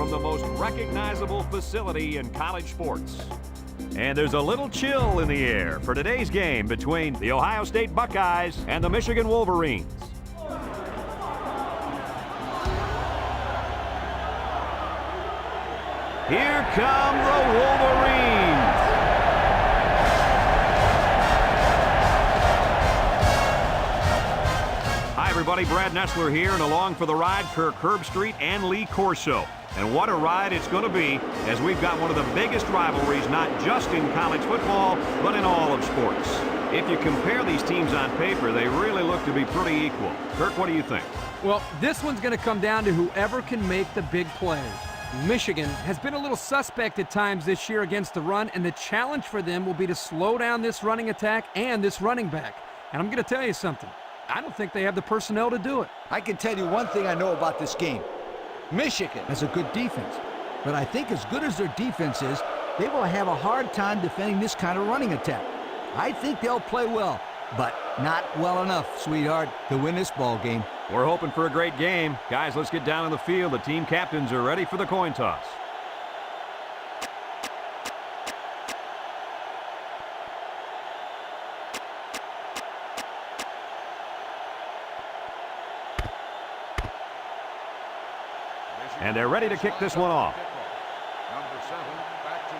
from the most recognizable facility in college sports. And there's a little chill in the air for today's game between the Ohio State Buckeyes and the Michigan Wolverines. Here come the Wolverines. Hi, everybody. Brad Nessler here, and along for the ride, Kirk Herbstreit and Lee Corso. And what a ride it's going to be, as we've got one of the biggest rivalries, not just in college football, but in all of sports. If you compare these teams on paper, they really look to be pretty equal. Kirk, what do you think? Well, this one's going to come down to whoever can make the big plays. Michigan has been a little suspect at times this year against the run, and the challenge for them will be to slow down this running attack and this running back. And I'm going to tell you something. I don't think they have the personnel to do it. I can tell you one thing I know about this game. Michigan has a good defense, but I think as good as their defense is, they will have a hard time defending this kind of running attack. I think they'll play well, but not well enough, sweetheart, to win this ball game. We're hoping for a great game. Guys, let's get down on the field. The team captains are ready for the coin toss. And they're ready to kick this one off. Number 7, back to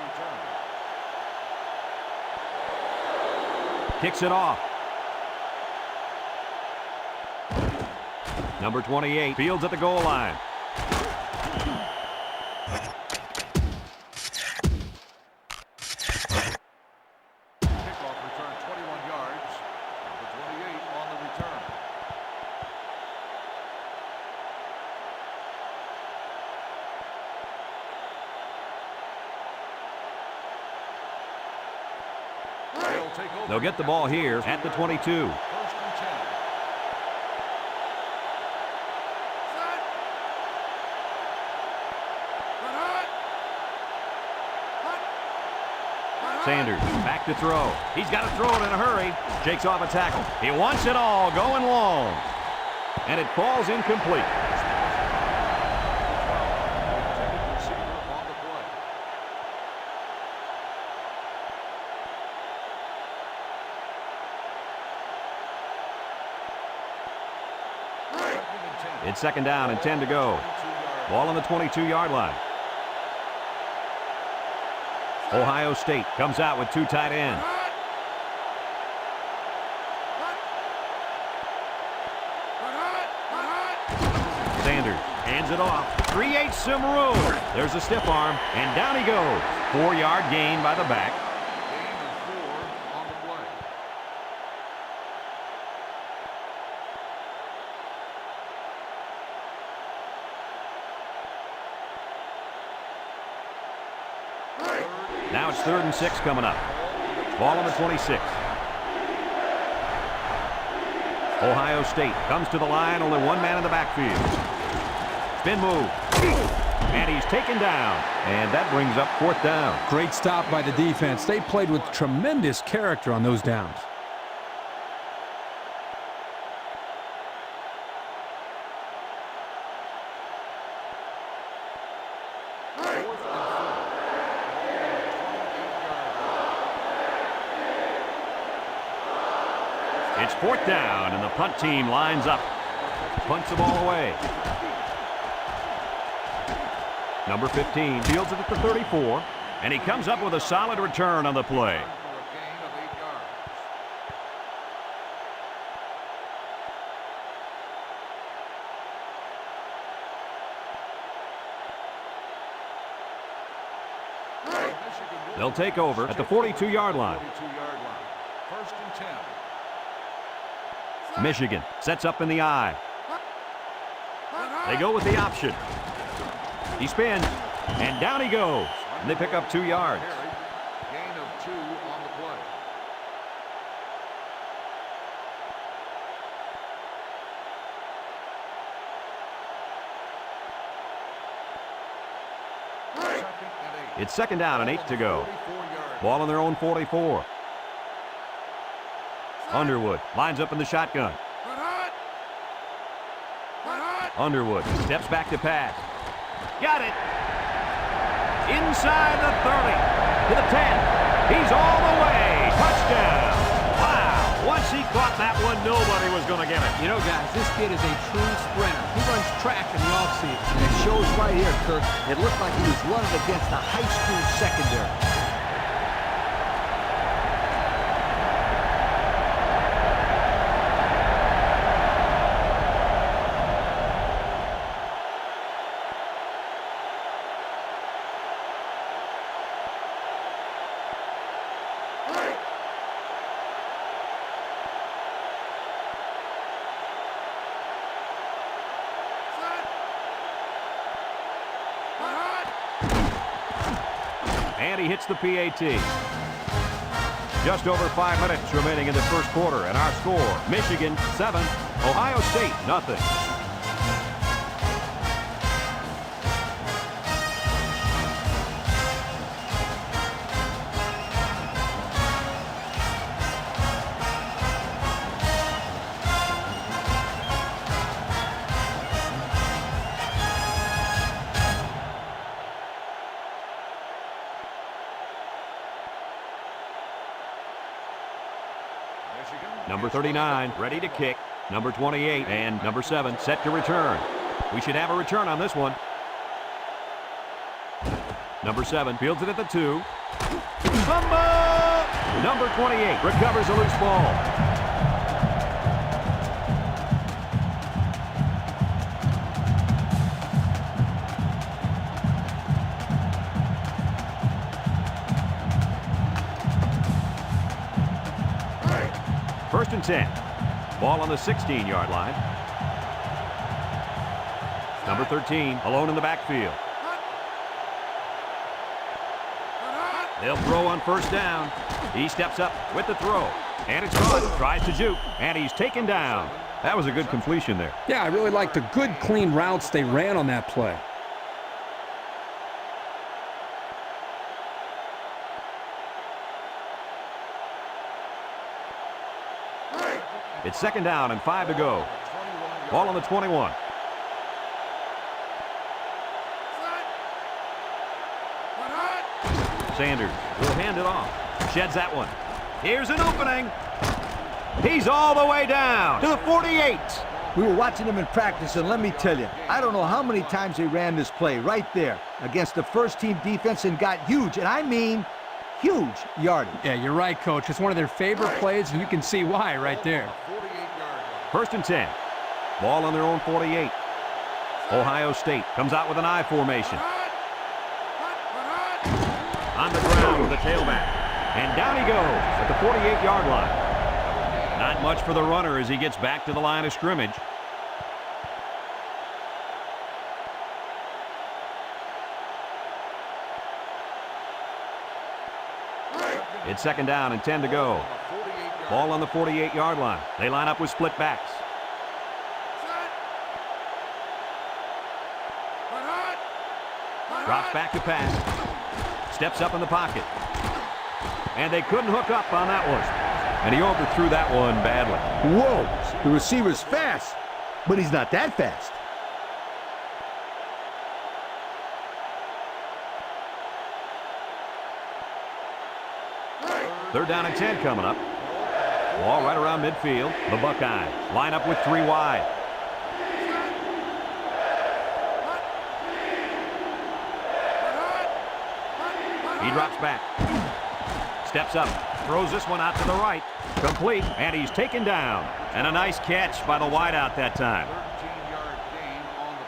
return. Kicks it off. Number 28 fields at the goal line. Kickoff return 21 yards. Number 28 on the return. They'll get the ball here at the 22. First and 10. Sanders back to throw. He's got to throw it in a hurry. Shakes off a tackle. He wants it all going long. And it falls incomplete. It's second down and 10 to go. Ball on the 22-yard line. Ohio State comes out with two tight ends. Sanders hands it off. Creates some room. There's a stiff arm, and down he goes. 4-yard gain by the back. Gain of 4 on the play. Now it's 3rd and 6 coming up. Ball on the 26. Ohio State comes to the line, only one man in the backfield. Spin move. And he's taken down. And that brings up 4th down. Great stop by the defense. They played with tremendous character on those downs. It's 4th down, and the punt team lines up. Punts the ball away. Number 15 fields it at the 34, and he comes up with a solid return on the play. For a gain of 8 yards. They'll take over at the 42-yard line. 42-yard line. First and 10. Michigan sets up in the eye. They go with the option. He spins, and down he goes. And they pick up 2 yards. Gain of 2 on the play. It's 2nd down and 8 to go. Ball on their own 44. Underwood lines up in the shotgun. Underwood steps back to pass. Got it. Inside the 30. To the 10. He's all the way. Touchdown. Wow. Once he caught that one, nobody was going to get it. You know, guys, this kid is a true sprinter. He runs track in the offseason. And it shows right here, Kirk. It looked like he was running against the high school secondary. And he hits the PAT. Just over 5 minutes remaining in the first quarter, and our score, Michigan 7, Ohio State nothing. Number 39, ready to kick. Number 28 and number 7 set to return. We should have a return on this one. Number 7 fields it at the 2. Fumble! Number 28 recovers a loose ball. First and 10. Ball on the 16-yard line. Number 13, alone in the backfield. They'll throw on first down. He steps up with the throw. And it's caught. Tries to juke. And he's taken down. That was a good completion there. Yeah, I really like the good, clean routes they ran on that play. It's second down and 5 to go. Ball on the 21. Sanders will hand it off. Sheds that one. Here's an opening. He's all the way down to the 48. We were watching him in practice, and let me tell you, I don't know how many times they ran this play right there against the first-team defense and got huge, and I mean huge yardage. Yeah, you're right, Coach. It's one of their favorite plays, and you can see why right there. First and 10. Ball on their own 48. Ohio State comes out with an I formation. On the ground with the tailback. And down he goes at the 48-yard line. Not much for the runner as he gets back to the line of scrimmage. It's second down and 10 to go. Ball on the 48-yard line. They line up with split backs. Drops back to pass. Steps up in the pocket. And they couldn't hook up on that one. And he overthrew that one badly. Whoa, the receiver's fast, but he's not that fast. Third down and 10 coming up. Ball right around midfield. The Buckeyes line up with 3 wide. He drops back. Steps up. Throws this one out to the right. Complete. And he's taken down. And a nice catch by the wideout that time. 13-yard gain on the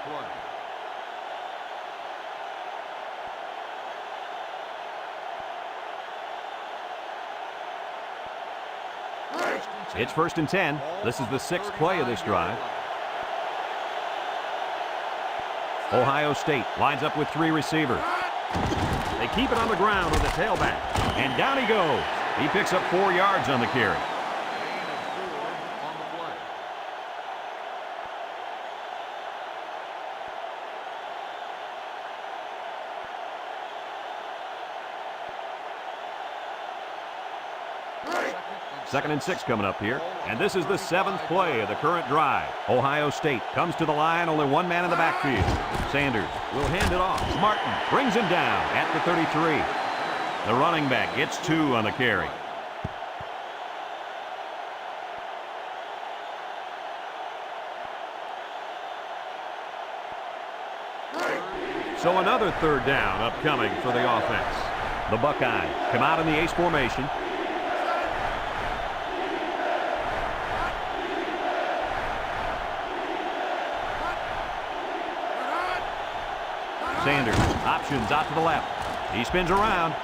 play. It's first and 10. This is the 6th play of this drive. Ohio State lines up with 3 receivers. They keep it on the ground with the tailback. And down he goes. He picks up 4 yards on the carry. Gain of 4 on the play. 2nd and 6 coming up here. And this is the 7th play of the current drive. Ohio State comes to the line, only one man in the backfield. Sanders will hand it off. Martin brings him down at the 33. The running back gets 2 on the carry. So another 3rd down upcoming for the offense. The Buckeyes come out in the ace formation. Sanders options out to the left. He spins around.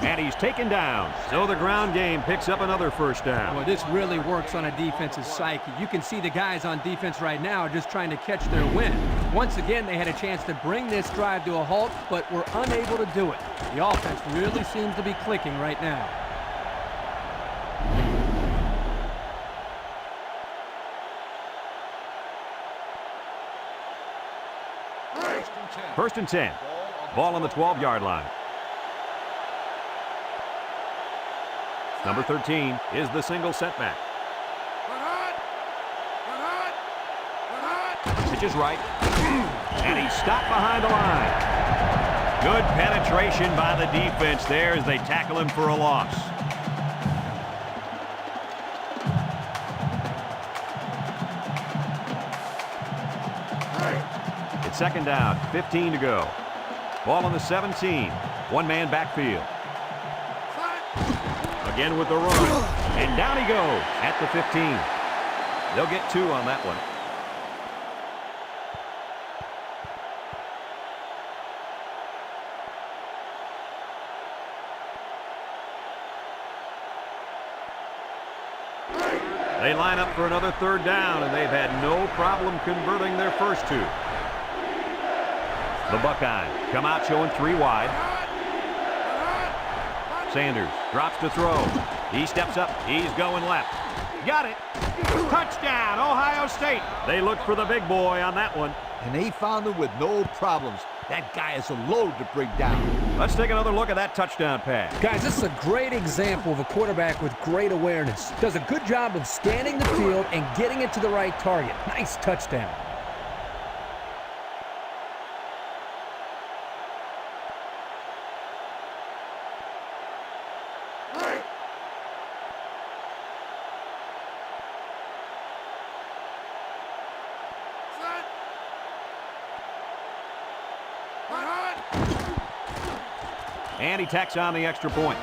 And he's taken down. So the ground game picks up another 1st down. Well, this really works on a defense's psyche. You can see the guys on defense right now just trying to catch their wind. Once again, they had a chance to bring this drive to a halt, but were unable to do it. The offense really seems to be clicking right now. First and 10. Ball on the 12-yard line. Number 13 is the single setback. Pitch is right. And he's stopped behind the line. Good penetration by the defense there as they tackle him for a loss. It's 2nd down, 15 to go. Ball on the 17. One-man backfield. Again with the run. And down he goes at the 15. They'll get 2 on that one. They line up for another 3rd down, and they've had no problem converting their first 2. The Buckeyes come out showing 3 wide. Sanders drops to throw. He steps up. He's going left. Got it. Touchdown, Ohio State. They look for the big boy on that one. And they found him with no problems. That guy is a load to bring down. Let's take another look at that touchdown pass. Guys, this is a great example of a quarterback with great awareness. Does a good job of scanning the field and getting it to the right target. Nice touchdown. And he tacks on the extra point.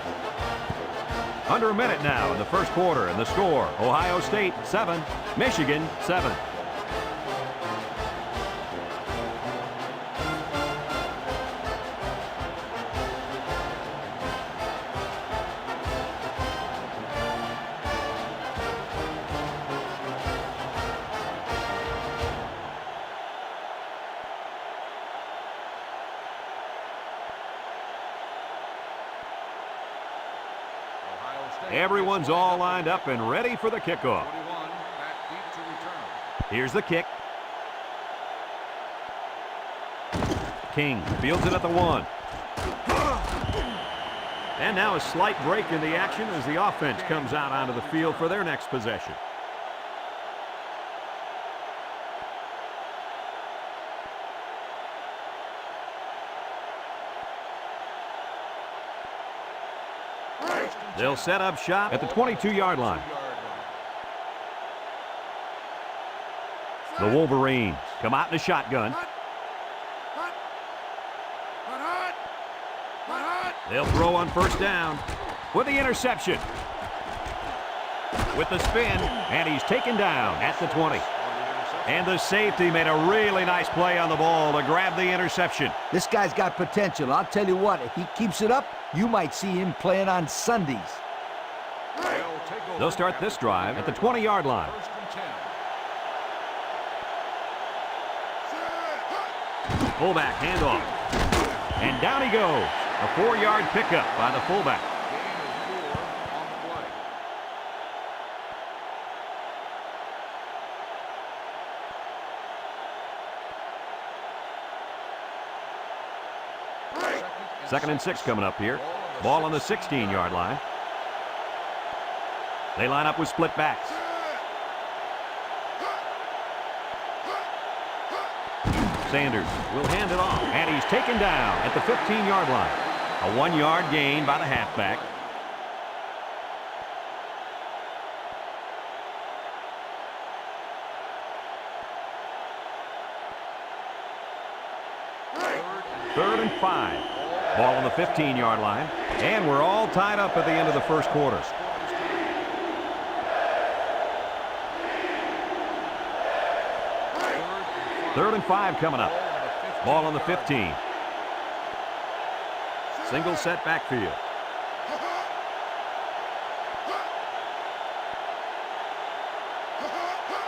Under a minute now in the first quarter, and the score, Ohio State 7, Michigan 7. Everyone's all lined up and ready for the kickoff. Here's the kick. King fields it at the 1. And now a slight break in the action as the offense comes out onto the field for their next possession. They'll set up shop at the 22-yard line. The Wolverines come out in a shotgun. They'll throw on 1st down with the interception. With the spin, and he's taken down at the 20. And the safety made a really nice play on the ball to grab the interception. This guy's got potential. I'll tell you what, if he keeps it up, you might see him playing on Sundays. They'll start this drive at the 20-yard line. Fullback handoff. And down he goes. A 4-yard pickup by the fullback. Second and 6 coming up here. Ball on the 16-yard line. They line up with split backs. Sanders will hand it off, and he's taken down at the 15-yard line. A 1-yard gain by the halfback. Third and 5. Ball on the 15-yard line. And we're all tied up at the end of the first quarter. Third and 5 coming up. Ball on the 15. Single set backfield.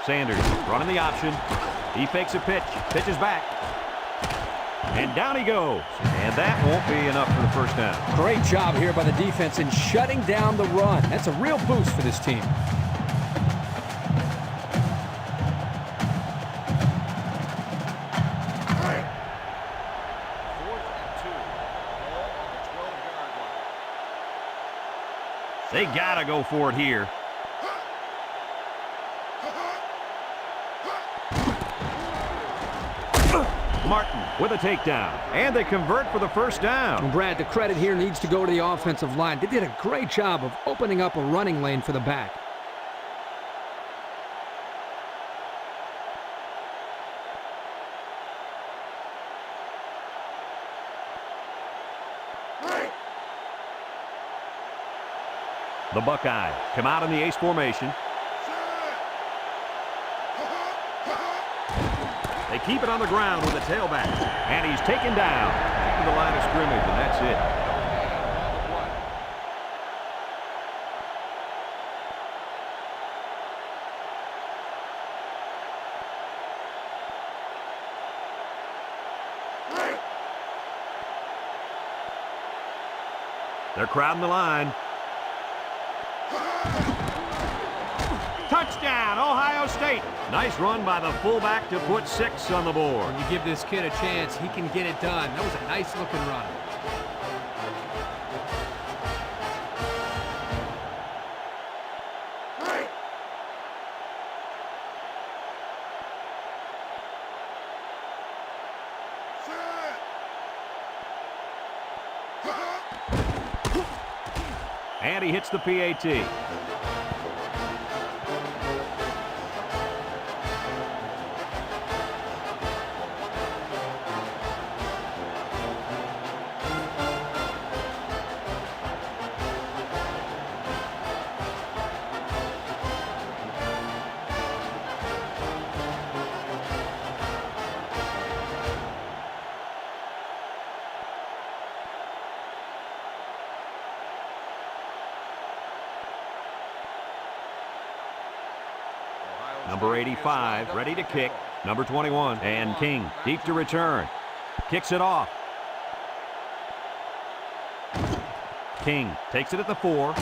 Sanders running the option. He fakes a pitch. Pitches back. And down he goes. And that won't be enough for the first down. Great job here by the defense in shutting down the run. That's a real boost for this team. They gotta go for it here. Martin with a takedown. And they convert for the first down. Brad, the credit here needs to go to the offensive line. They did a great job of opening up a running lane for the back. The Buckeyes come out in the ace formation. They keep it on the ground with the tailback. And he's taken down to the line of scrimmage, and that's it. They're crowding the line. Touchdown, Ohio State. Nice run by the fullback to put 6 on the board. When you give this kid a chance, he can get it done. That was a nice-looking run. And he hits the PAT. Number 85, ready to kick. Number 21, and King, deep to return. Kicks it off. King takes it at the 4.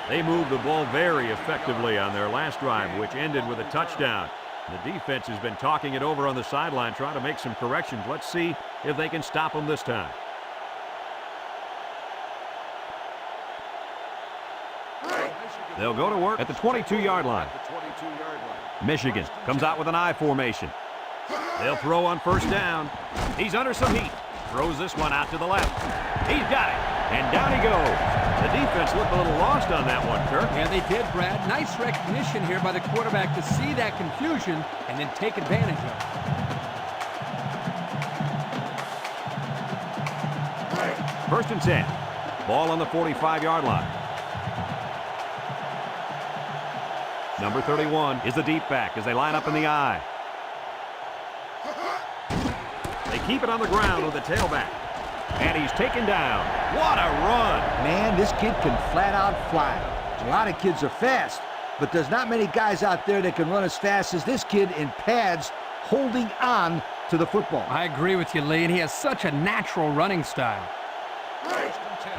They moved the ball very effectively on their last drive, which ended with a touchdown. The defense has been talking it over on the sideline, trying to make some corrections. Let's see if they can stop them this time. They'll go to work at the 22-yard line. Michigan comes out with an I formation. They'll throw on first down. He's under some heat. Throws this one out to the left. He's got it. And down he goes. The defense looked a little lost on that one, Kirk. Yeah, they did, Brad. Nice recognition here by the quarterback to see that confusion and then take advantage of it. First and 10. Ball on the 45-yard line. Number 31 is the deep back as they line up in the I. They keep it on the ground with the tailback. And he's taken down. What a run. Man, this kid can flat out fly. A lot of kids are fast, but there's not many guys out there that can run as fast as this kid in pads holding on to the football. I agree with you, Lee, and he has such a natural running style.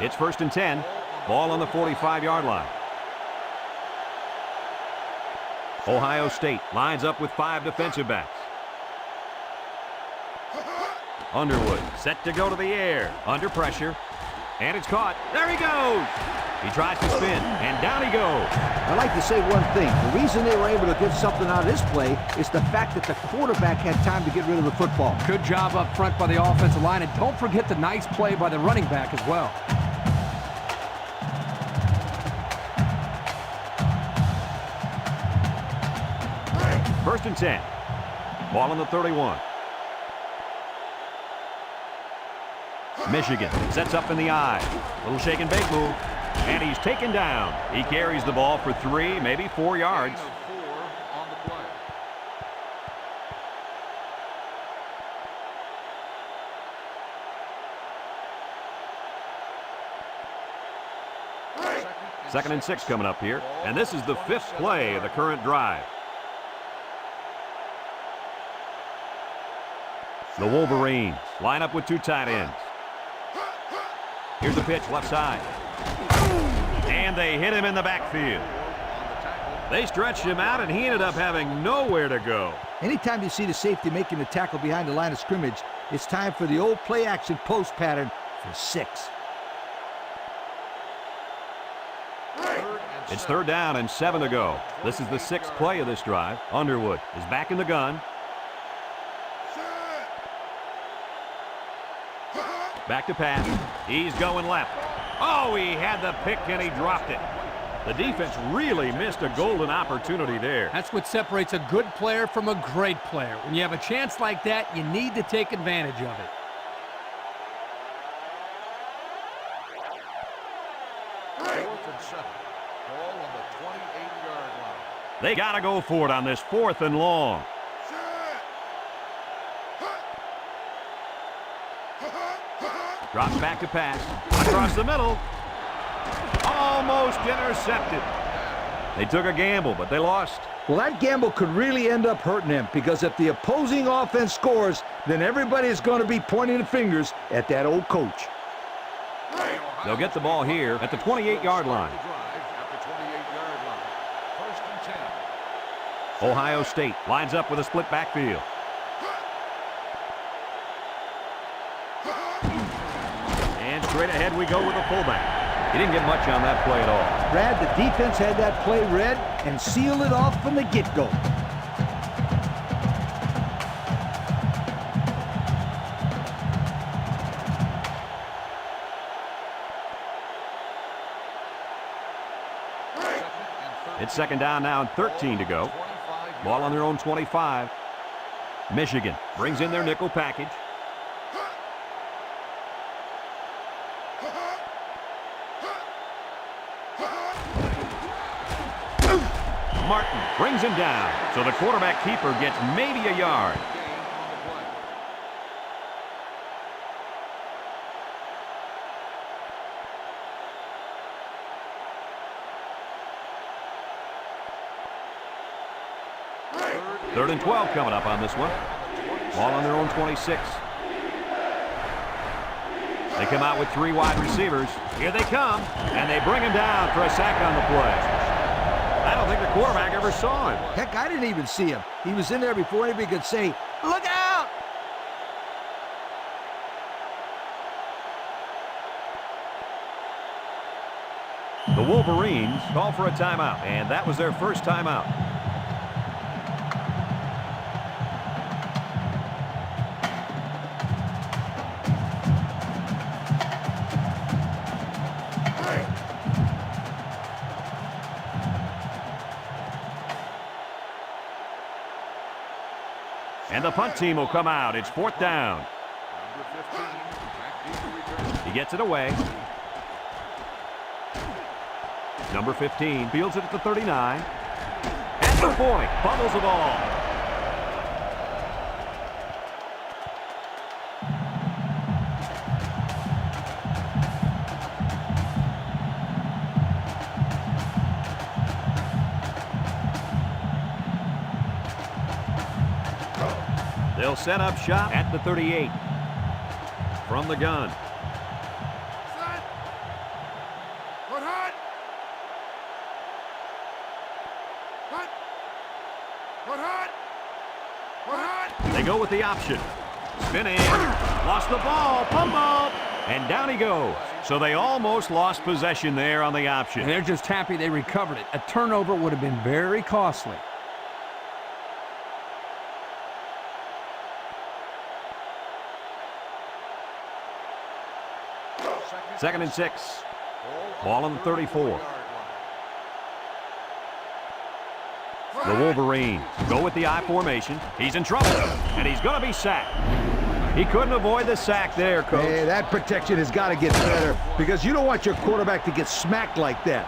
It's first and 10. Ball on the 45-yard line. Ohio State lines up with 5 defensive backs. Underwood set to go to the air. Under pressure. And it's caught. There he goes. He tries to spin, and down he goes. I'd like to say one thing. The reason they were able to get something out of this play is the fact that the quarterback had time to get rid of the football. Good job up front by the offensive line, and don't forget the nice play by the running back as well. First and 10. Ball on the 31. Michigan sets up in the I. Little shake and bake move. And he's taken down. He carries the ball for 3, maybe 4 yards. Gain of 4 on the play. Second and 6 coming up here. And this is the 5th play of the current drive. The Wolverines line up with 2 tight ends. Here's the pitch, left side. And they hit him in the backfield. They stretched him out, and he ended up having nowhere to go. Anytime you see the safety making the tackle behind the line of scrimmage, it's time for the old play-action post pattern for 6. It's 3rd down and 7 to go. This is the 6th play of this drive. Underwood is back in the gun. Back to pass. He's going left. Oh, he had the pick and he dropped it. The defense really missed a golden opportunity there. That's what separates a good player from a great player. When you have a chance like that, you need to take advantage of it. Fourth and 7. Ball on the 28-yard line. They got to go for it on this 4th and long. Drops back to pass. Across the middle. Almost intercepted. They took a gamble, but they lost. Well, that gamble could really end up hurting them, because if the opposing offense scores, then everybody's going to be pointing the fingers at that old coach. They'll get the ball here at the 28-yard line. First and 10. Ohio State lines up with a split backfield. And straight ahead we go with the fullback. He didn't get much on that play at all. Brad, the defense had that play read and sealed it off from the get-go. It's 2nd down now and 13 to go. Ball on their own 25. Michigan brings in their nickel package. Martin brings him down, so the quarterback keeper gets maybe a yard. Third and 12 coming up on this one. Ball on their own 26. They come out with 3 wide receivers. Here they come, and they bring him down for a sack on the play. I don't think the quarterback ever saw him. Heck, I didn't even see him. He was in there before anybody could say, "Look out!" The Wolverines call for a timeout, and that was their first timeout. And the punt team will come out. It's 4th down. He gets it away. Number 15 fields it at the 39. At the 40, fumbles the ball. They'll set up shop at the 38. From the gun. They go with the option. Spinning. Lost the ball. Fumble. And down he goes. So they almost lost possession there on the option. And they're just happy they recovered it. A turnover would have been very costly. Second and 6. Ball on the 34. The Wolverines go with the I formation. He's in trouble, and he's going to be sacked. He couldn't avoid the sack there, Coach. Hey, that protection has got to get better because you don't want your quarterback to get smacked like that.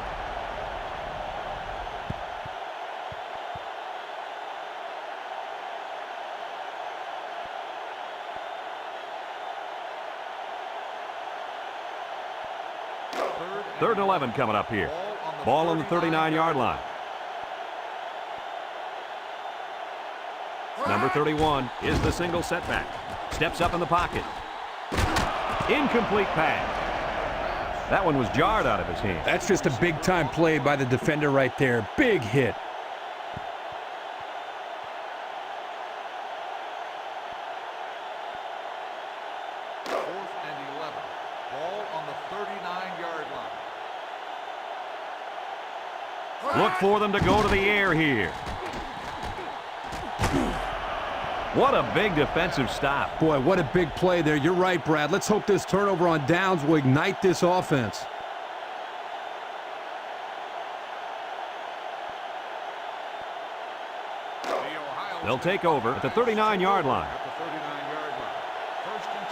Third and 11 coming up here. Ball on the 39-yard line. Number 31 is the single setback. Steps up in the pocket. Incomplete pass. That one was jarred out of his hand. That's just a big-time play by the defender right there. Big hit. Fourth and 11. Ball on the 39-yard line. Look for them to go to the air here. What a big defensive stop. Boy, what a big play there. You're right, Brad. Let's hope this turnover on downs will ignite this offense. They'll take over at the 39-yard line. At the 39-yard line. First and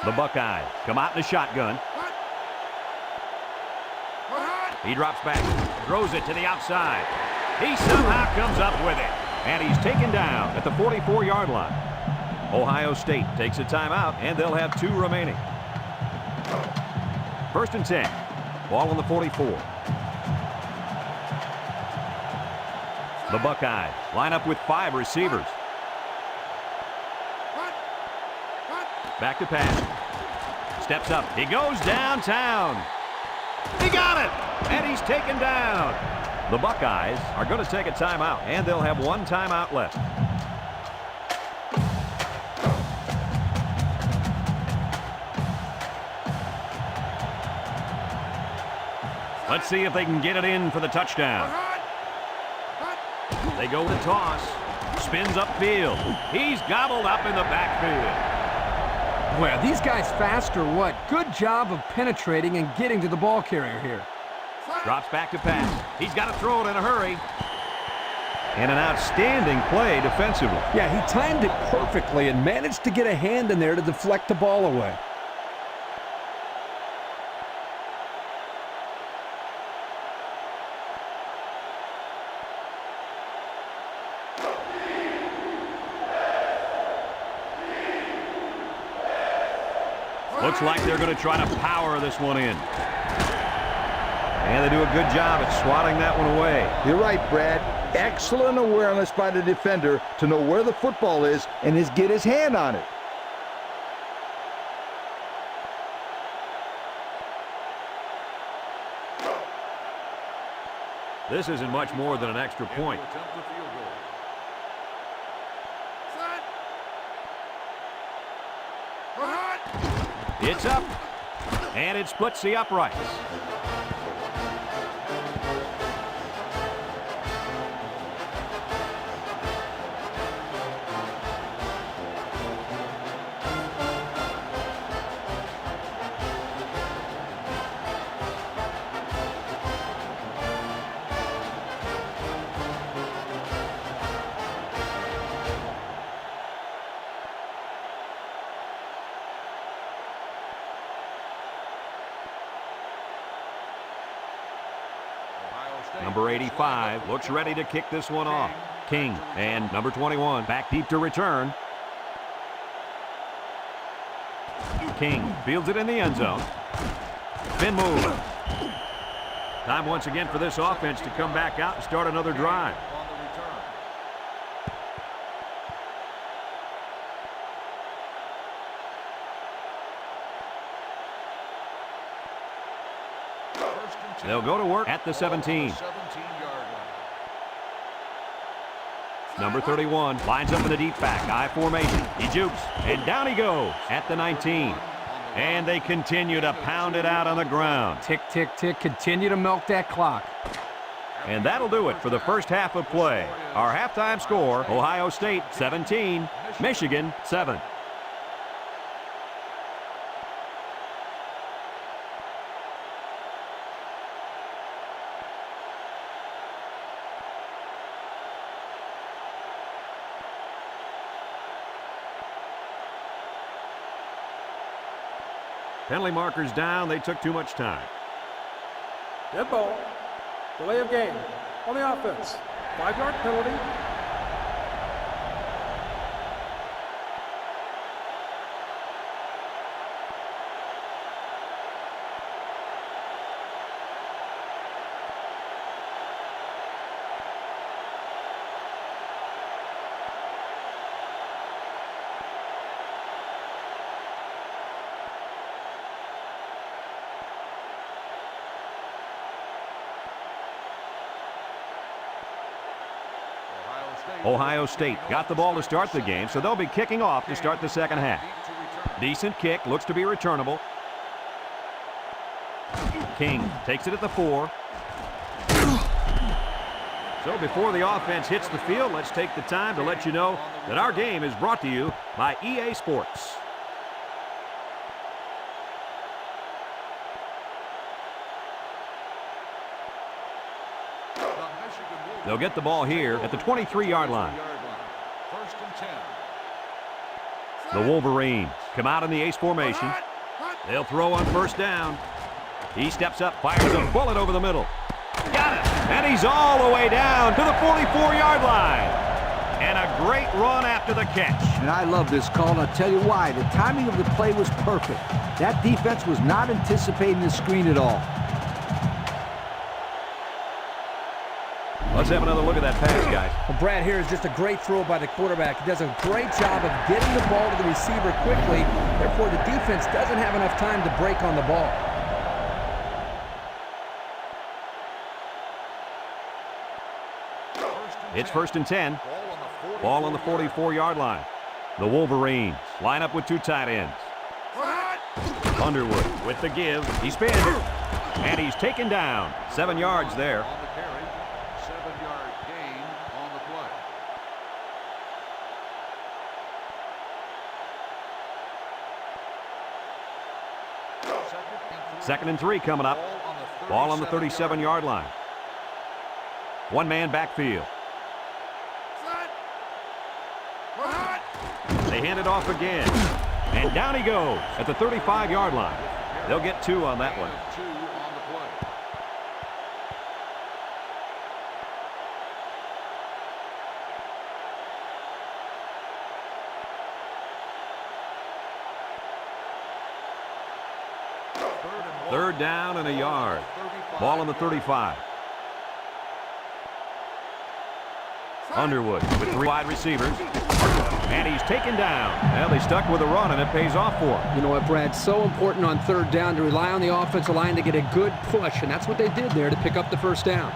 10. The Buckeyes come out in the shotgun. He drops back, throws it to the outside. He somehow comes up with it. And he's taken down at the 44-yard line. Ohio State takes a timeout, and they'll have 2 remaining. First and 10. Ball on the 44. The Buckeyes line up with 5 receivers. Back to pass. Steps up. He goes downtown. He got it! And he's taken down. The Buckeyes are going to take a timeout, and they'll have 1 timeout left. Let's see if they can get it in for the touchdown. They go with a toss. Spins upfield. He's gobbled up in the backfield. Well, these guys fast or what? Good job of penetrating and getting to the ball carrier here. Drops back to pass. He's got to throw it in a hurry. And an outstanding play defensively. Yeah, he timed it perfectly and managed to get a hand in there to deflect the ball away. Looks like they're going to try to power this one in. And they do a good job at swatting that one away. You're right, Brad. Excellent awareness by the defender to know where the football is and get his hand on it. This isn't much more than an extra point. Attempt the field goal. It's up, and it splits the uprights. Number 85 looks ready to kick this one off. King and number 21 back deep to return. King fields it in the end zone. Spin move. Time once again for this offense to come back out and start another drive. On the return. First and 10. They'll go to work at the 17. 17-yard line. Number 31 lines up in the deep back. I formation. He jukes, and down he goes at the 19. On the And they continue to pound it out on the ground. Tick, tick, tick. Continue to milk that clock. And that'll do it for the first half of play. Our halftime score, Ohio State 17, Michigan 7. Penalty markers down. They took too much time. Dead ball. Delay of game on the offense. 5-yard penalty. Ohio State got the ball to start the game, so they'll be kicking off to start the second half. Decent kick, looks to be returnable. King takes it at the 4. So before the offense hits the field, let's take the time to let you know that our game is brought to you by EA Sports. They'll get the ball here at the 23-yard line. First and 10. The Wolverines come out in the ace formation. They'll throw on first down. He steps up, fires a bullet over the middle. Got it! And he's all the way down to the 44-yard line. And a great run after the catch. And I love this call, and I'll tell you why. The timing of the play was perfect. That defense was not anticipating the screen at all. Let's have another look at that pass, guys. Well, Brad, here is just a great throw by the quarterback. He does a great job of getting the ball to the receiver quickly. Therefore, the defense doesn't have enough time to break on the ball. It's first and 10. Ball on the 44-yard line. The Wolverines line up with 2 tight ends. Underwood with the give. He spins. And he's taken down. 7 yards there. On the carry. 7-yard gain on the play. Second and 3 coming up. Ball on the 37-yard line. 1-man backfield. They hand it off again. And down he goes at the 35-yard line. They'll get 2 on that one. 2 on the play. Third down and a yard. Ball on the 35. Underwood with 3 wide receivers. And he's taken down. Well, they stuck with a run, and it pays off for him. You know what, Brad? So important on third down to rely on the offensive line to get a good push, and that's what they did there to pick up the first down.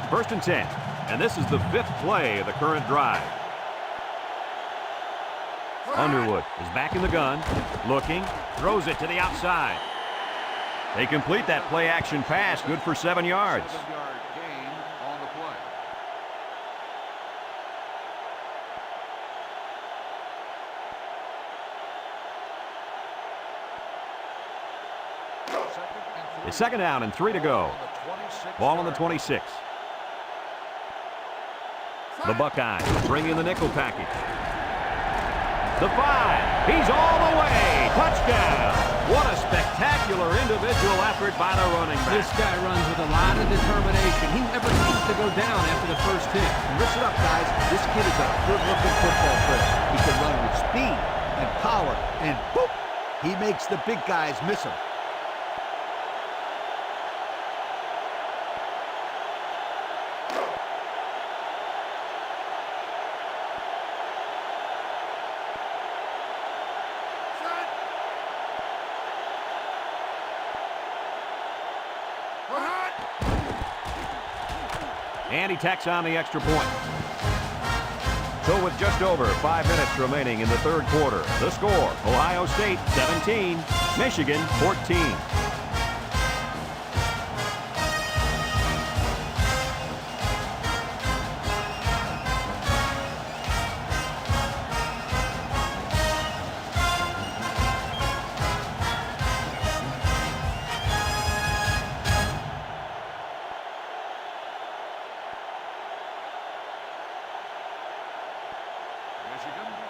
First and 10. And this is the 5th play of the current drive. Underwood is back in the gun. Looking. Throws it to the outside. They complete that play-action pass. Good for 7 yards. 7-yard gain on the play. It's second down and 3 to go. Ball on the 26. The Buckeyes bring in the nickel package. The 5. He's all the way. Touchdown. What a spectacular individual effort by the running back. This guy runs with a lot of determination. He never seems to go down after the first hit. And listen up, guys. This kid is a good-looking football player. He can run with speed and power, and boop, he makes the big guys miss him. And he tacks on the extra point. So with just over 5 minutes remaining in the third quarter, the score, Ohio State 17, Michigan 14.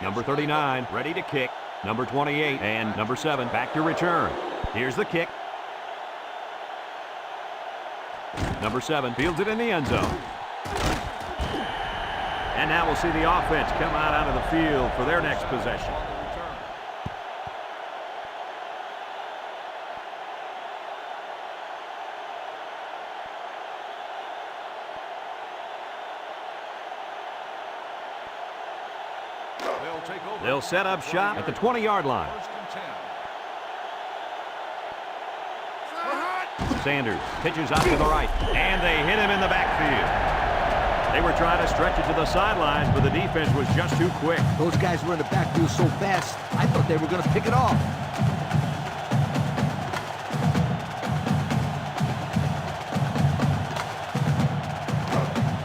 Number 39, ready to kick. Number 28 and number 7 back to return. Here's the kick. Number 7 fields it in the end zone. And now we'll see the offense come out onto the field for their next possession. They'll set up shop at the 20-yard line. Sanders pitches out to the right, and they hit him in the backfield. They were trying to stretch it to the sidelines, but the defense was just too quick. Those guys were in the backfield so fast, I thought they were going to pick it off.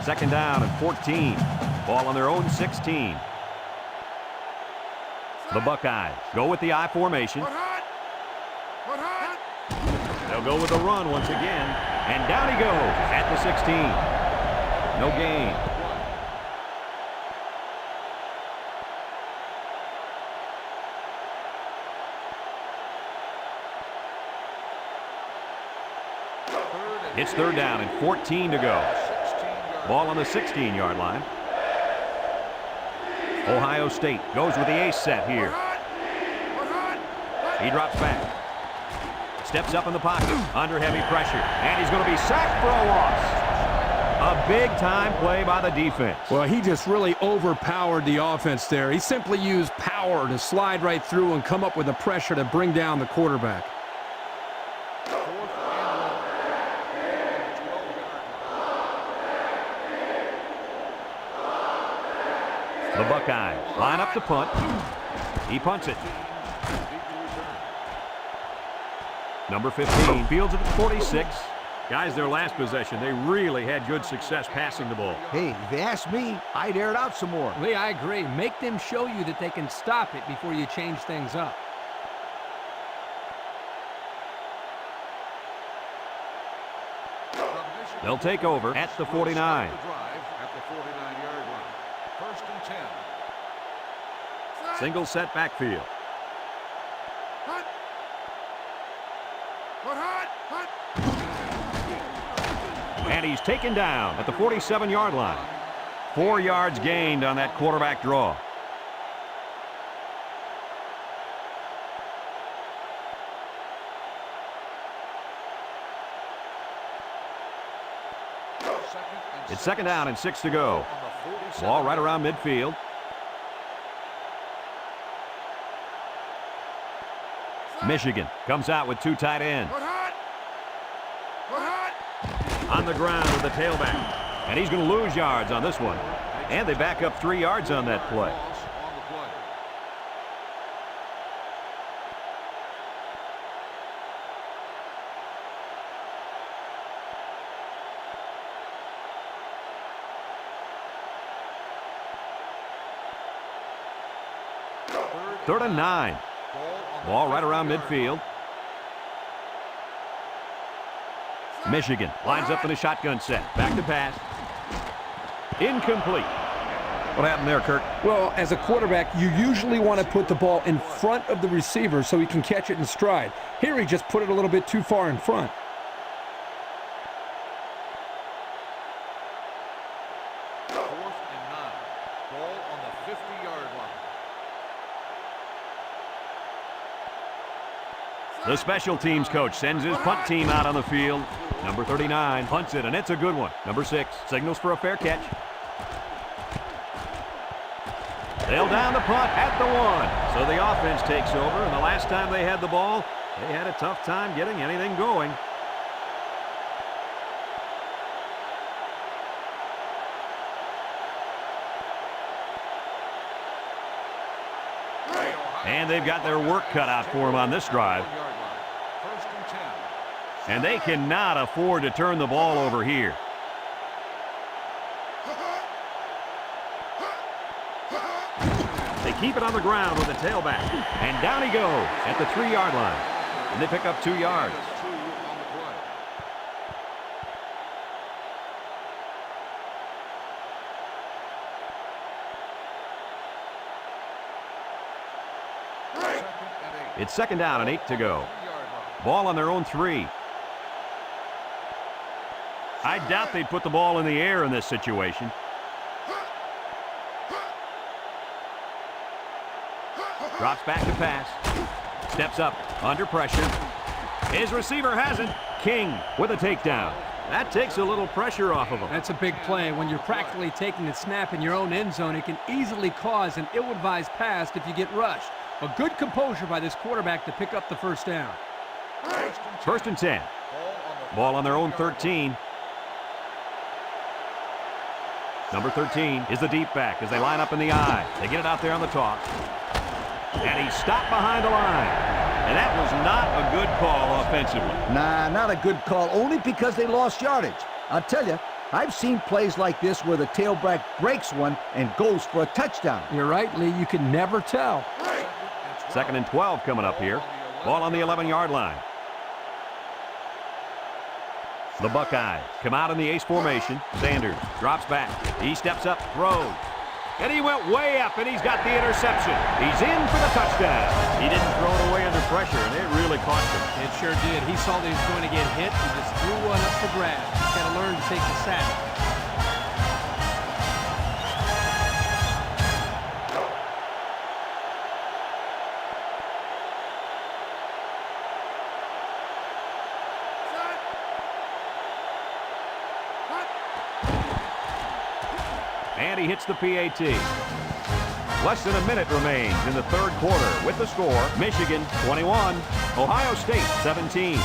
Second down and 14. Ball on their own 16. The Buckeyes go with the I formation. They'll go with the run once again. And down he goes at the 16. No gain. It's third down and 14 to go. Ball on the 16-yard line. Ohio State goes with the ace set here. He drops back. Steps up in the pocket. Under heavy pressure. And he's going to be sacked for a loss. A big-time play by the defense. Well, he just really overpowered the offense there. He simply used power to slide right through and come up with the pressure to bring down the quarterback. The Buckeyes line up to punt. He punts it. Number 15 fields it at 46. Guys, their last possession, they really had good success passing the ball. Hey, if you ask me, I'd air it out some more. Lee, I agree. Make them show you that they can stop it before you change things up. They'll take over at the 49. Single set backfield. And he's taken down at the 47-yard line. 4 yards gained on that quarterback draw. It's second down and 6 to go. Ball right around midfield. Michigan comes out with 2 tight ends. On the ground with the tailback. And he's going to lose yards on this one. And they back up 3 yards on that play. Third and 9. Ball right around midfield. Michigan lines up in a shotgun set. Back to pass. Incomplete. What happened there, Kirk? Well, as a quarterback, you usually want to put the ball in front of the receiver so he can catch it in stride. Here he just put it a little bit too far in front. The special teams coach sends his punt team out on the field. Number 39 punts it, and it's a good one. Number 6 signals for a fair catch. They'll down the punt at the 1. So the offense takes over, and the last time they had the ball, they had a tough time getting anything going. And they've got their work cut out for them on this drive. First and 10. And they cannot afford to turn the ball over here. They keep it on the ground with the tailback. And down he goes at the 3-yard line. And they pick up 2 yards. That's 2 on the play. Second and 8. It's 2nd down and 8 to go. 3-yard line. Ball on their own 3. I doubt they'd put the ball in the air in this situation. Drops back to pass. Steps up under pressure. His receiver has it. King with a takedown. That takes a little pressure off of him. That's a big play. When you're practically taking the snap in your own end zone, it can easily cause an ill-advised pass if you get rushed. A good composure by this quarterback to pick up the first down. First and 10. Ball on their own 13. Number 13 is the deep back as they line up in the I. They get it out there on the toss. And he's stopped behind the line. And that was not a good call offensively. Nah, not a good call, only because they lost yardage. I'll tell you, I've seen plays like this where the tailback breaks one and goes for a touchdown. You're right, Lee. You can never tell. 2nd and 12 coming up here. Ball on the 11-yard line. The Buckeyes come out in the ace formation. Sanders drops back. He steps up, throws. And he went way up, and he's got the interception. He's in for the touchdown. He didn't throw it away under pressure, and it really cost him. It sure did. He saw that he was going to get hit and just threw one up for grabs. He's got to learn to take the sack. And he hits the PAT. Less than a minute remains in the 3rd quarter with the score, Michigan 21, Ohio State 17.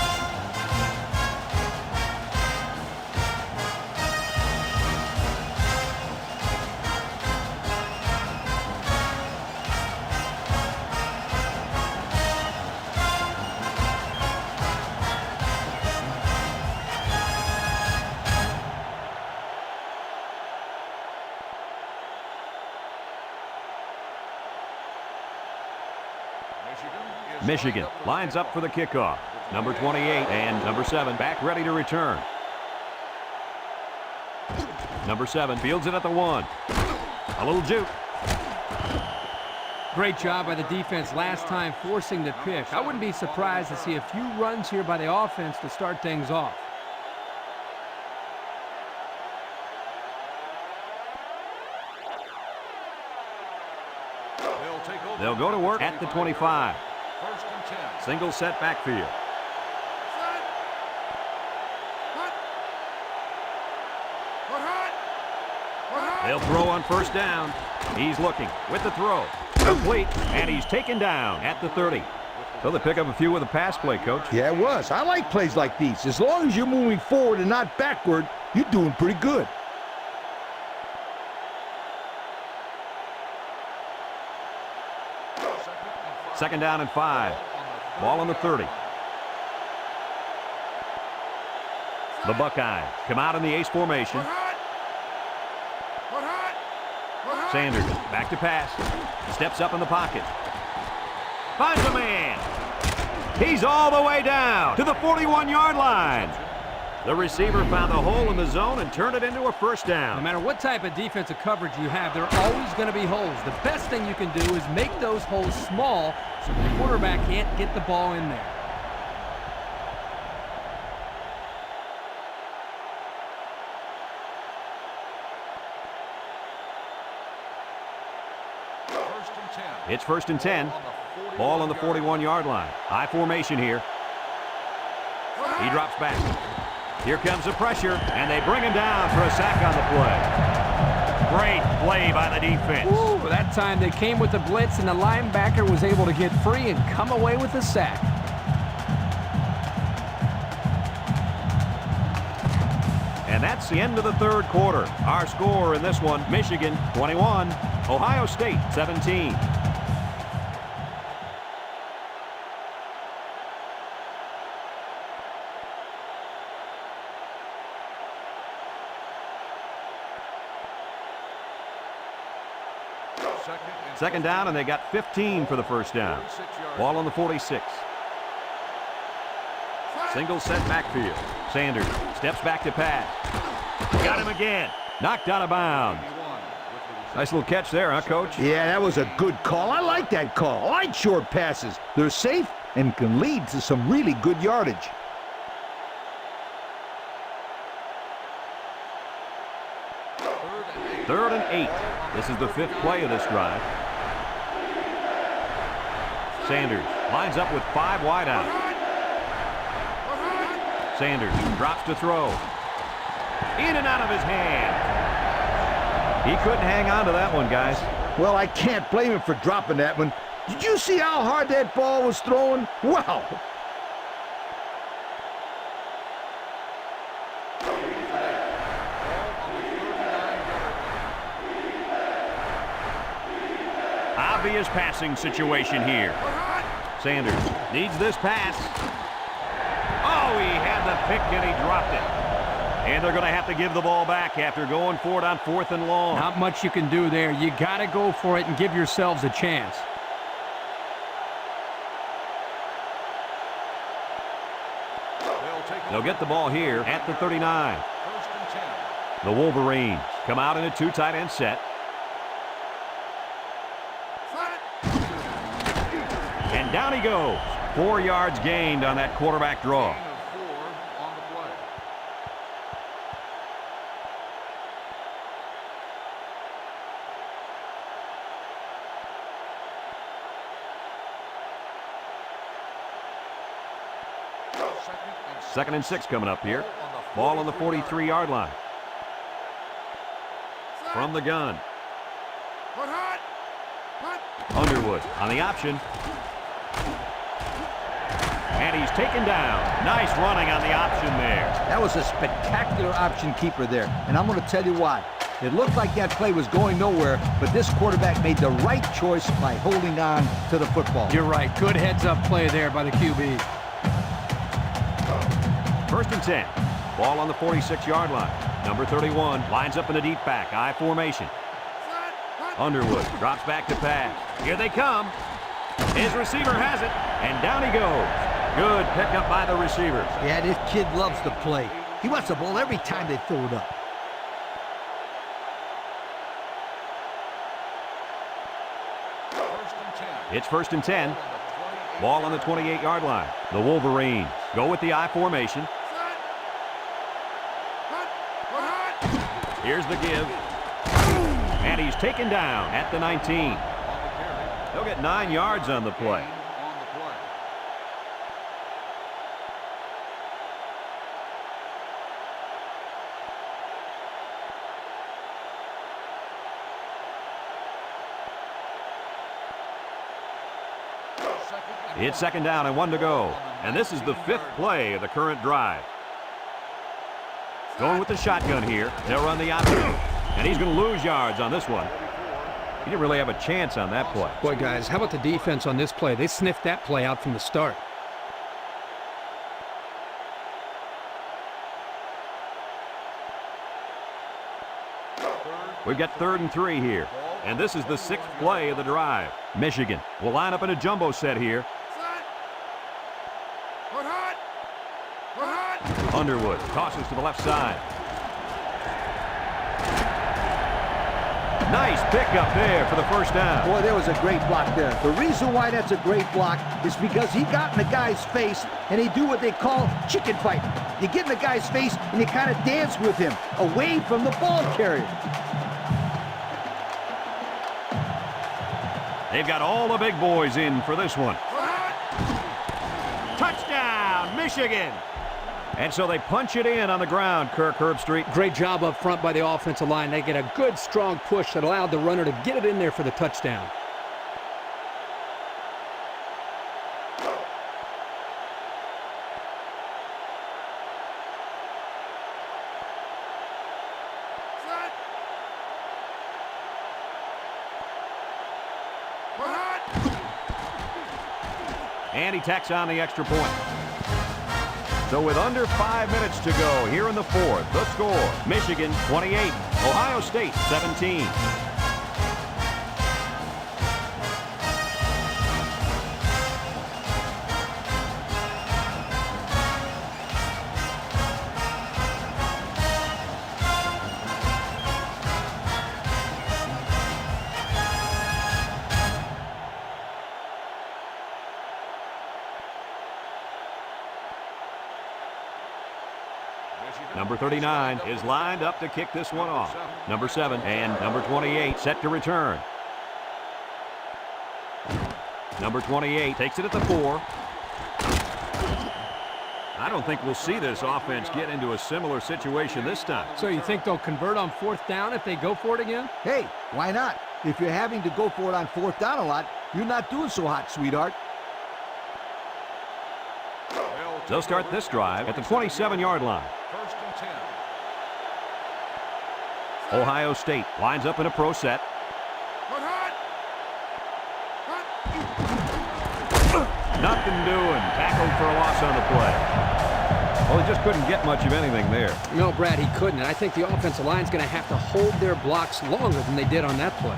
Michigan lines up for the kickoff. Number 28 and number 7 back ready to return. Number 7 fields it at the 1. A little juke. Great job by the defense last time forcing the pick. I wouldn't be surprised to see a few runs here by the offense to start things off. They'll go to work at the 25. First and 10. Single set backfield. They'll throw on first down. He's looking with the throw. Complete, and he's taken down at the 30. So they pick up a few with a pass play, Coach. Yeah, it was. I like plays like these. As long as you're moving forward and not backward, you're doing pretty good. Second down and 5. Ball on the 30. The Buckeyes come out in the ace formation. Sanders back to pass. Steps up in the pocket. Finds a man. He's all the way down to the 41-yard line. The receiver found a hole in the zone and turned it into a first down. No matter what type of defensive coverage you have, there are always going to be holes. The best thing you can do is make those holes small so the quarterback can't get the ball in there. It's 1st and 10. Ball on the 41-yard line. High formation here. He drops back. Here comes the pressure, and they bring him down for a sack on the play. Great play by the defense. Ooh, that time they came with the blitz, and the linebacker was able to get free and come away with a sack. And that's the end of the 3rd quarter. Our score in this one, Michigan 21, Ohio State 17. Second down, and they got 15 for the first down. Ball on the 46. Single set backfield. Sanders steps back to pass. Got him again. Knocked out of bounds. Nice little catch there, huh, Coach? Yeah, that was a good call. I like that call. I like short passes. They're safe and can lead to some really good yardage. Third and 8. This is the 5th play of this drive. Sanders lines up with 5 wide out. Sanders drops to throw. In and out of his hand. He couldn't hang on to that one, guys. Well, I can't blame him for dropping that one. Did you see how hard that ball was thrown? Wow. Obvious passing situation here. Sanders needs this pass. Oh, he had the pick and he dropped it. And they're going to have to give the ball back after going for it on 4th and long. Not much you can do there. You got to go for it and give yourselves a chance. They'll get the ball here at the 39. The Wolverines come out in a 2 tight end set. And down he goes. 4 yards gained on that quarterback draw. Second and 6 coming up here. Ball on the 43-yard line. From the gun. Underwood on the option. And he's taken down. Nice running on the option there. That was a spectacular option keeper there, and I'm going to tell you why. It looked like that play was going nowhere, but this quarterback made the right choice by holding on to the football. You're right. Good heads-up play there by the QB. First and 10. Ball on the 46-yard line. Number 31 lines up in the deep back. I formation. Underwood drops back to pass. Here they come. His receiver has it, and down he goes. Good pickup by the receiver. Yeah, this kid loves to play. He wants the ball every time they throw it up. It's first and 10. Ball on the 28-yard line. The Wolverines go with the I formation. Here's the give. And he's taken down at the 19. They'll get 9 yards on the play. It's second down and 1 to go. And this is the 5th play of the current drive. Going with the shotgun here. They'll run the option. And he's going to lose yards on this one. He didn't really have a chance on that play. Boy, guys, how about the defense on this play? They sniffed that play out from the start. We've got 3rd and 3 here. And this is the 6th play of the drive. Michigan will line up in a jumbo set here. Underwood tosses to the left side. Nice pickup there for the first down. Boy, there was a great block there. The reason why that's a great block is because he got in the guy's face and they do what they call chicken fight. You get in the guy's face and you kind of dance with him away from the ball carrier. They've got all the big boys in for this one. Touchdown, Michigan! And so they punch it in on the ground, Kirk Herbstreit. Great job up front by the offensive line. They get a good, strong push that allowed the runner to get it in there for the touchdown. And he tacks on the extra point. So with under 5 minutes to go here in the 4th, the score, Michigan 28, Ohio State 17. Number 39 is lined up to kick this one off. Number 7 and number 28 set to return. Number 28 takes it at the 4. I don't think we'll see this offense get into a similar situation this time. So you think they'll convert on 4th down if they go for it again? Hey, why not? If you're having to go for it on 4th down a lot, you're not doing so hot, sweetheart. They'll start this drive at the 27-yard line. First and 10. Ohio State lines up in a pro set. Nothing doing. Tackled for a loss on the play. Well, he just couldn't get much of anything there. No, Brad, he couldn't. And I think the offensive line's going to have to hold their blocks longer than they did on that play.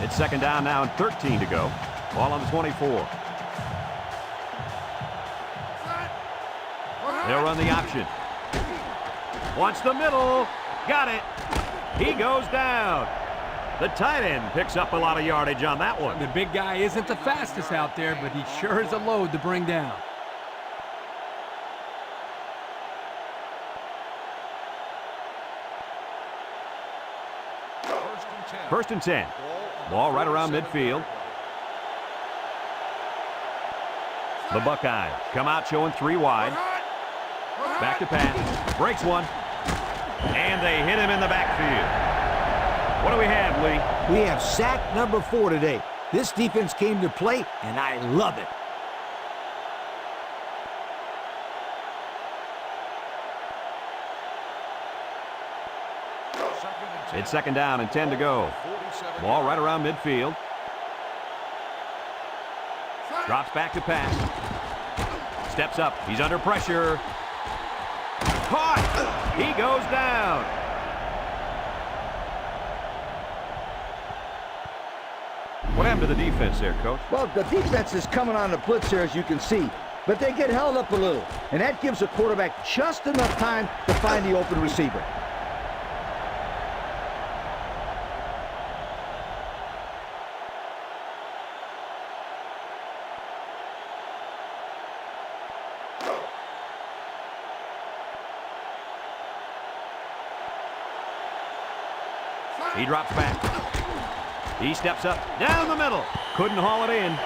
It's second down now and 13 to go. Ball on the 24. They'll run the option. Wants the middle. Got it. He goes down. The tight end picks up a lot of yardage on that one. The big guy isn't the fastest out there, but he sure is a load to bring down. First and 10. Ball right around midfield. The Buckeyes come out showing 3 wide. Back to pass. Breaks one. And they hit him in the backfield. What do we have, Lee? We have sack number 4 today. This defense came to play, and I love it. It's second down and 10 to go. Ball right around midfield. Drops back to pass. Steps up. He's under pressure. Caught. He goes down. What happened to the defense there, Coach? Well, the defense is coming on the blitz here, as you can see. But they get held up a little. And that gives the quarterback just enough time to find the open receiver. He drops back. He steps up, down the middle. Couldn't haul it in.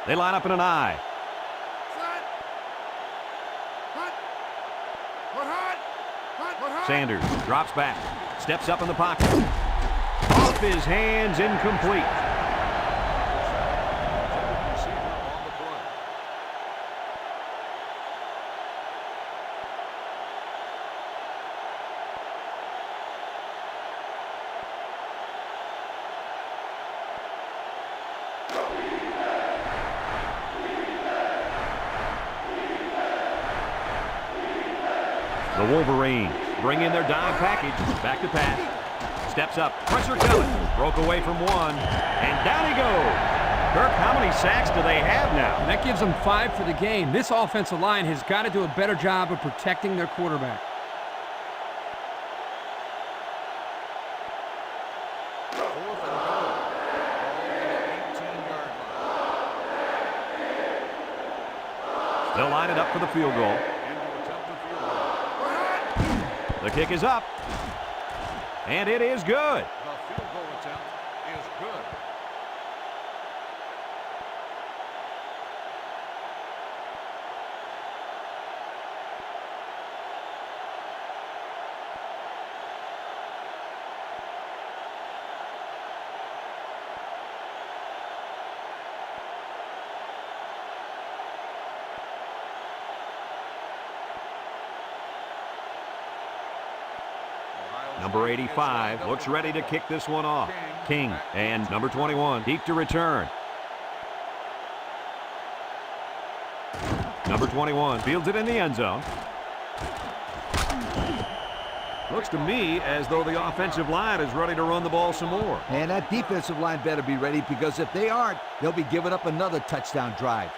They line up in an I. Sanders drops back, steps up in the pocket. Off his hands, incomplete. The Wolverines bring in their dime package. Back to pass. Steps up. Pressure coming. Broke away from one. And down he goes. Kirk, how many sacks do they have now? And that gives them 5 for the game. This offensive line has got to do a better job of protecting their quarterback. They'll line it up for the field goal. The kick is up. And it is good. The field goal attempt is good. Number 85 looks ready to kick this one off. King and number 21 deep to return. Number 21 fields it in the end zone. Looks to me as though the offensive line is ready to run the ball some more. And that defensive line better be ready, because if they aren't, they'll be giving up another touchdown drive.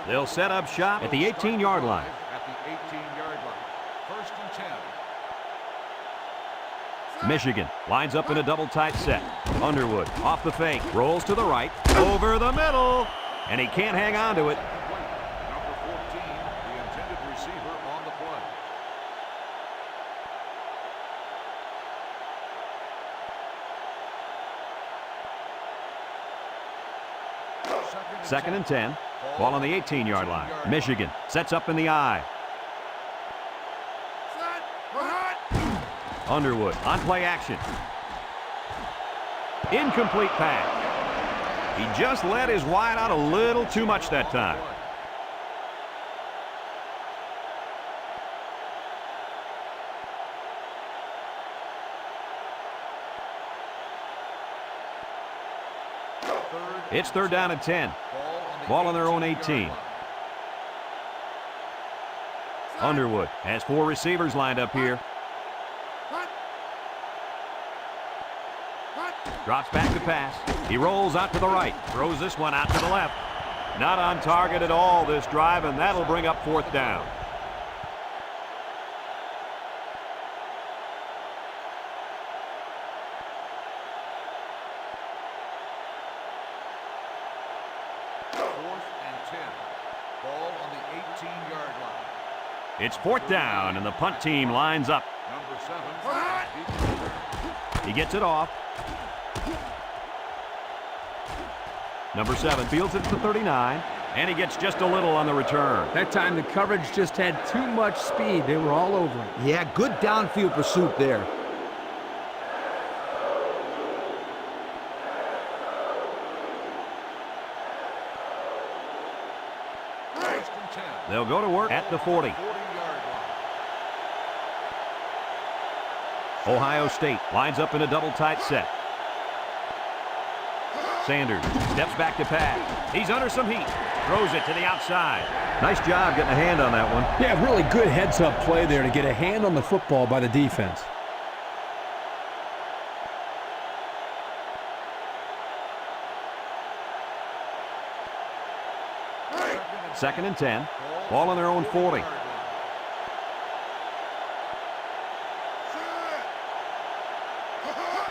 They'll set up shop at the 18-yard line. At the 18-yard line. 1st and 10. Michigan lines up in a double tight set. Underwood off the fake, rolls to the right, over the middle, and he can't hang on to it. Number 14, the intended receiver on the play. Second and 10. Ball on the 18-yard line. Michigan sets up in the I. Underwood on play action. Incomplete pass. He just let his wide out a little too much that time. It's 3rd down and 10. Ball on their own 18. Underwood has 4 receivers lined up here. Drops back to pass. He rolls out to the right. Throws this one out to the left. Not on target at all this drive, and that'll bring up 4th down. It's 4th down, and the punt team lines up. Number 7. He gets it off. Number 7 fields it to the 39, and he gets just a little on the return. That time the coverage just had too much speed. They were all over it. Yeah, good downfield pursuit there. They'll go to work at the 40. Ohio State lines up in a double tight set. Sanders steps back to pass. He's under some heat. Throws it to the outside. Nice job getting a hand on that one. Yeah, really good heads-up play there to get a hand on the football by the defense. Second and 10. Ball on their own 40.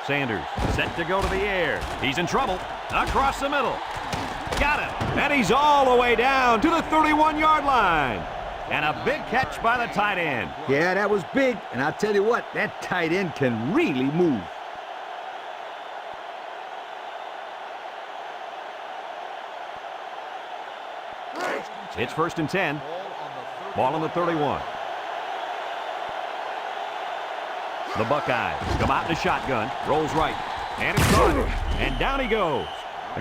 Sanders set to go to the air. He's in trouble. Across the middle. Got him. And he's all the way down to the 31-yard line. And a big catch by the tight end. Yeah, that was big. And I'll tell you what, that tight end can really move. It's 1st and 10. Ball on the 31. The Buckeyes come out in a shotgun. Rolls right. And it's caught. And down he goes.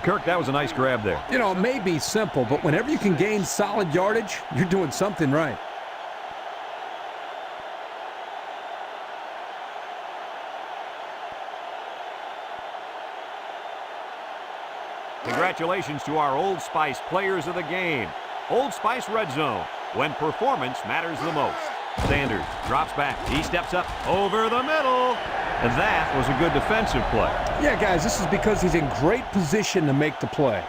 Kirk, that was a nice grab there. You know, it may be simple, but whenever you can gain solid yardage, you're doing something right. Congratulations to our Old Spice players of the game. Old Spice Red Zone, when performance matters the most. Sanders drops back. He steps up over the middle. And that was a good defensive play. Yeah, guys, this is because he's in great position to make the play.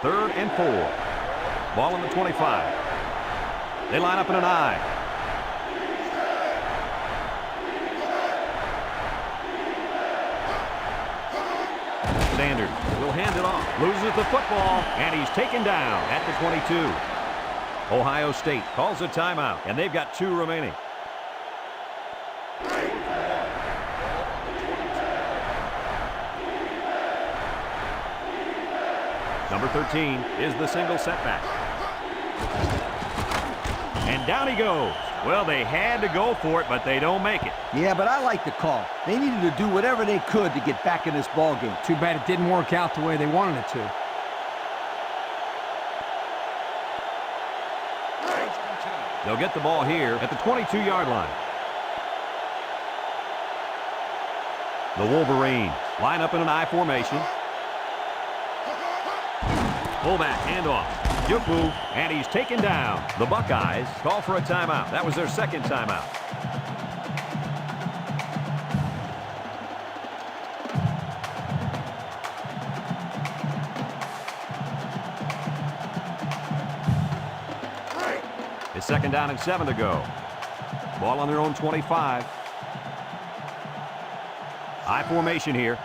Third and 4. Ball on the 25. They line up in an I. Sanders will hand it off. Loses the football, and he's taken down at the 22. Ohio State calls a timeout, and they've got 2 remaining. Number 13 is the single setback. And down he goes. Well, they had to go for it, but they don't make it. Yeah, but I like the call. They needed to do whatever they could to get back in this ball game. Too bad it didn't work out the way they wanted it to. They'll get the ball here at the 22-yard line. The Wolverines line up in an I formation. Fullback handoff. Jupu, and he's taken down. The Buckeyes call for a timeout. That was their second timeout. It's second down and 7 to go. Ball on their own 25. I formation here.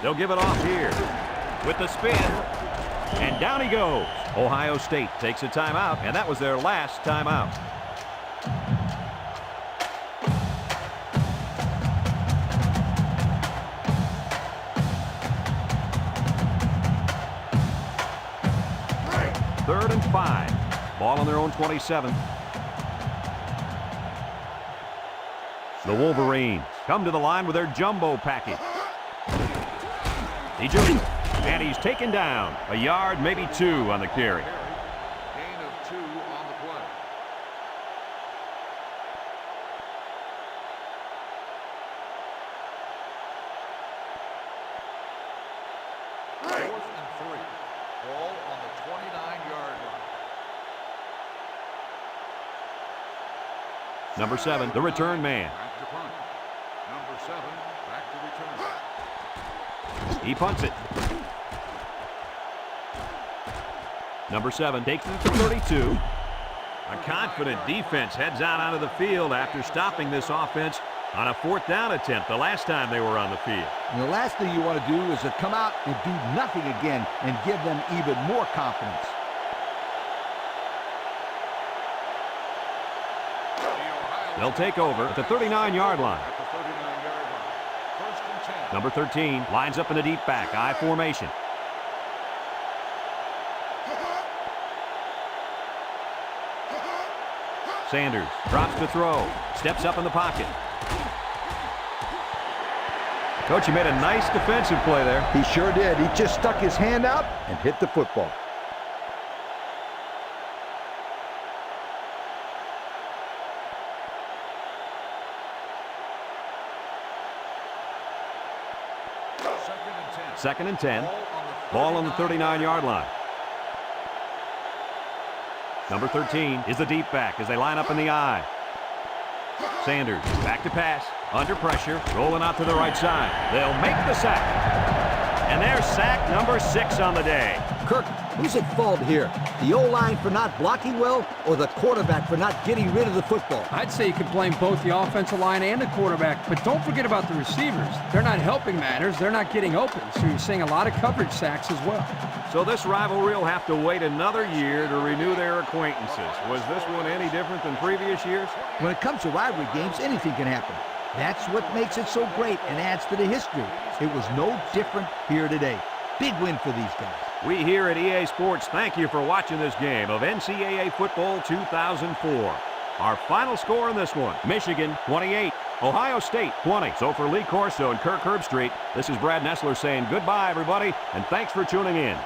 They'll give it off here with the spin, and down he goes. Ohio State takes a timeout, and that was their last timeout. Third and 5. Ball on their own 27. The Wolverines come to the line with their jumbo package. And he's taken down. A yard, maybe 2 on the carry. Gain of 2 on the play. Fourth and 3. Ball on the 29-yard line. Number 7, the return man. Back to punt. Number 7, back to return. He punts it. Number 7 takes it to 32. A confident defense heads out onto the field after stopping this offense on a 4th down attempt the last time they were on the field. And the last thing you want to do is to come out and do nothing again and give them even more confidence. They'll take over at the 39-yard line. At the 39-yard line. First and 10. Number 13 lines up in the deep back, I formation. Sanders drops to throw, steps up in the pocket. Coach, he made a nice defensive play there. He sure did. He just stuck his hand out and hit the football. Second and 10. Second and 10. Ball on the 39-yard line. Number 13 is the deep back as they line up in the I. Sanders back to pass, under pressure, rolling out to the right side. They'll make the sack. And there's sack number 6 on the day. Kirk, who's at fault here? The O-line for not blocking well or the quarterback for not getting rid of the football? I'd say you can blame both the offensive line and the quarterback, but don't forget about the receivers. They're not helping matters. They're not getting open, so you're seeing a lot of coverage sacks as well. So this rivalry will have to wait another year to renew their acquaintances. Was this one any different than previous years? When it comes to rivalry games, anything can happen. That's what makes it so great and adds to the history. It was no different here today. Big win for these guys. We here at EA Sports thank you for watching this game of NCAA Football 2004. Our final score in this one, Michigan 28, Ohio State 20. So for Lee Corso and Kirk Herbstreit, this is Brad Nessler saying goodbye, everybody, and thanks for tuning in.